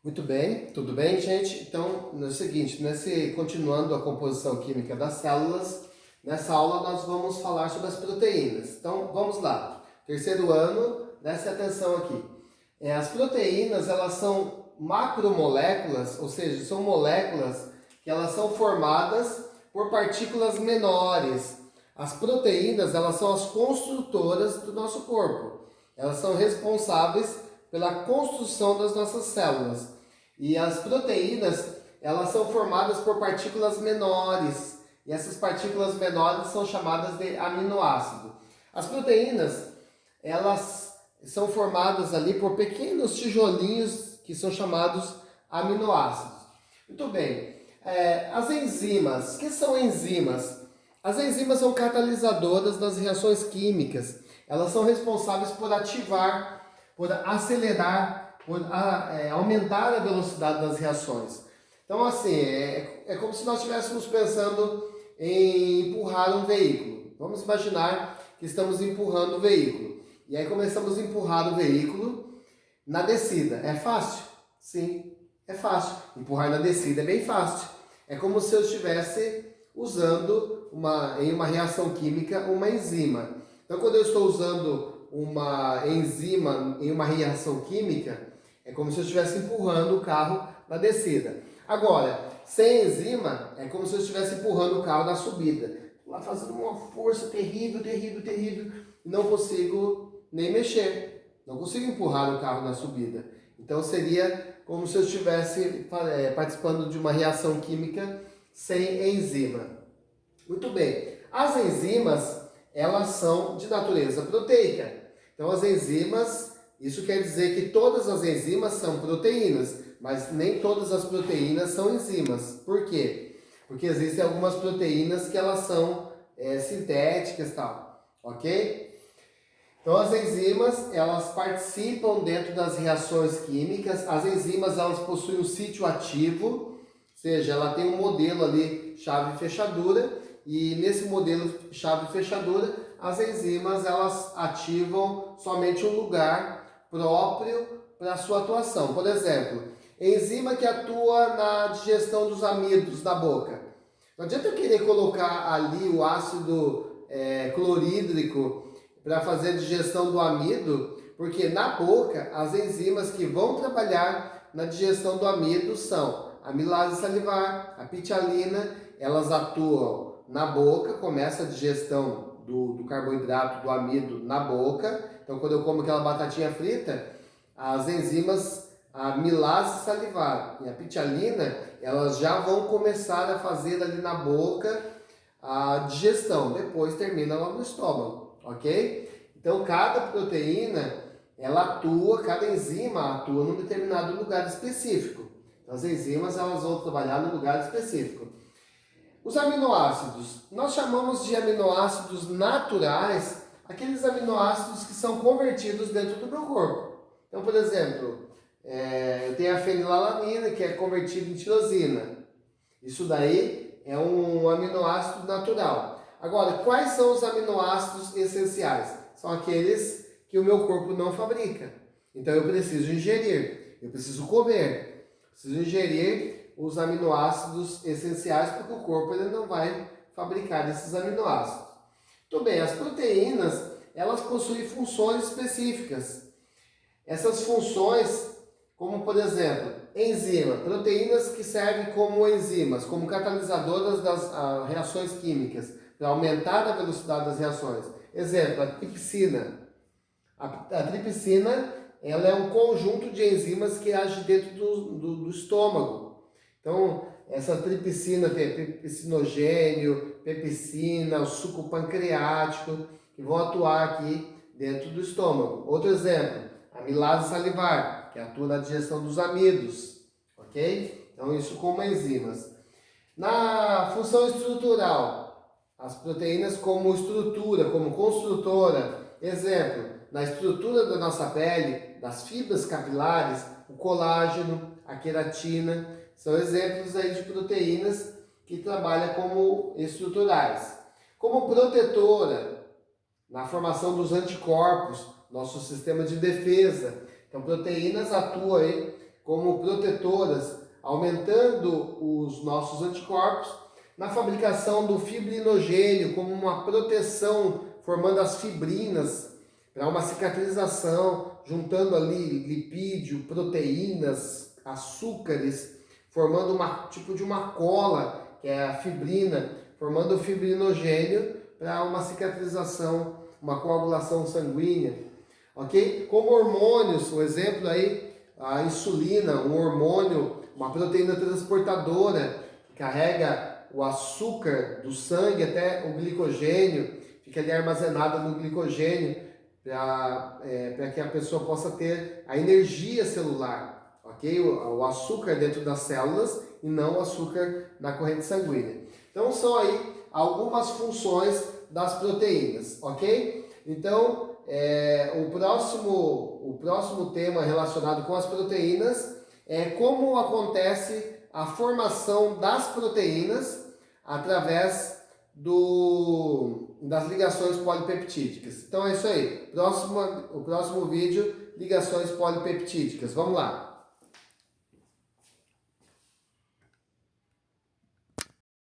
Muito bem, tudo bem, gente? Então, é o seguinte, continuando a composição química das células, nessa aula nós vamos falar sobre as proteínas. Então, vamos lá. Terceiro ano, preste atenção aqui. As proteínas, elas são macromoléculas, ou seja, são moléculas que elas são formadas por partículas menores. As proteínas, elas são as construtoras do nosso corpo. Elas são responsáveis pela construção das nossas células. E as proteínas, elas são formadas por partículas menores. E essas partículas menores são chamadas de aminoácido. As proteínas, elas são formadas ali por pequenos tijolinhos que são chamados aminoácidos. Muito bem. As enzimas. O que são enzimas? As enzimas são catalisadoras das reações químicas. Elas são responsáveis por ativar, por acelerar, por aumentar a velocidade das reações. Então, assim, é como se nós estivéssemos pensando em empurrar um veículo. Vamos imaginar que estamos empurrando o veículo. E aí começamos a empurrar o veículo na descida. É fácil? Sim, é fácil. Empurrar na descida é bem fácil. É como se eu estivesse usando em uma reação química uma enzima. Então, quando eu estou usando uma enzima em uma reação química, é como se eu estivesse empurrando o carro na descida. Agora, sem enzima, é como se eu estivesse empurrando o carro na subida. Lá fazendo uma força terrível, terrível, terrível, e não consigo nem mexer. Não consigo empurrar o carro na subida. Então, seria como se eu estivesse participando de uma reação química sem enzima. Muito bem. As enzimas, elas são de natureza proteica. Então, as enzimas, isso quer dizer que todas as enzimas são proteínas, mas nem todas as proteínas são enzimas. Por quê? Porque existem algumas proteínas que elas são sintéticas e tal, ok? Então, as enzimas, elas participam dentro das reações químicas. As enzimas, elas possuem um sítio ativo, ou seja, ela tem um modelo ali, chave e fechadura, e nesse modelo chave e fechadura, as enzimas, elas ativam somente um lugar próprio para a sua atuação. Por exemplo, enzima que atua na digestão dos amidos da boca. Não adianta eu querer colocar ali o ácido clorídrico para fazer a digestão do amido, porque na boca as enzimas que vão trabalhar na digestão do amido são a amilase salivar, a pitialina, elas atuam na boca, começa a digestão do carboidrato, do amido na boca. Então, quando eu como aquela batatinha frita, as enzimas, a amilase salivar e a pitialina, elas já vão começar a fazer ali na boca a digestão. Depois termina lá no estômago, ok? Então, cada proteína, cada enzima atua num determinado lugar específico. Então, as enzimas, elas vão trabalhar no lugar específico. Os aminoácidos, nós chamamos de aminoácidos naturais aqueles aminoácidos que são convertidos dentro do meu corpo. Então, por exemplo, eu tenho a fenilalanina, que é convertida em tirosina. Isso daí é um aminoácido natural. Agora, quais são os aminoácidos essenciais? São aqueles que o meu corpo não fabrica. Então, eu preciso ingerir, eu preciso comer, preciso ingerir os aminoácidos essenciais, porque o corpo ele não vai fabricar esses aminoácidos. Muito bem, as proteínas, elas possuem funções específicas. Essas funções, como por exemplo, enzima, proteínas que servem como enzimas, como catalisadoras das reações químicas, para aumentar a velocidade das reações. Exemplo, a tripsina. A tripsina, ela é um conjunto de enzimas que age dentro do estômago. Então, essa tripsina tem tripsinogênio, pepsina, o suco pancreático, que vão atuar aqui dentro do estômago. Outro exemplo, a amilase salivar, que atua na digestão dos amidos, ok? Então, isso como enzimas. Na função estrutural, as proteínas como estrutura, como construtora. Exemplo, na estrutura da nossa pele, das fibras capilares, o colágeno, a queratina, são exemplos aí de proteínas que trabalham como estruturais. Como protetora, na formação dos anticorpos, nosso sistema de defesa. Então, proteínas atuam aí como protetoras, aumentando os nossos anticorpos, na fabricação do fibrinogênio como uma proteção, formando as fibrinas para uma cicatrização, juntando ali lipídio, proteínas, açúcares, formando tipo de uma cola, que é a fibrina, formando o fibrinogênio para uma cicatrização, uma coagulação sanguínea, ok? Como hormônios, o exemplo aí, a insulina, um hormônio, uma proteína transportadora, que carrega o açúcar do sangue até o glicogênio, fica ali armazenado no glicogênio, para que a pessoa possa ter a energia celular, ok? O açúcar dentro das células e não o açúcar na corrente sanguínea. Então são aí algumas funções das proteínas, ok? Então o próximo tema relacionado com as proteínas é como acontece a formação das proteínas através das ligações polipeptídicas. Então é isso aí. O próximo vídeo, ligações polipeptídicas. Vamos lá.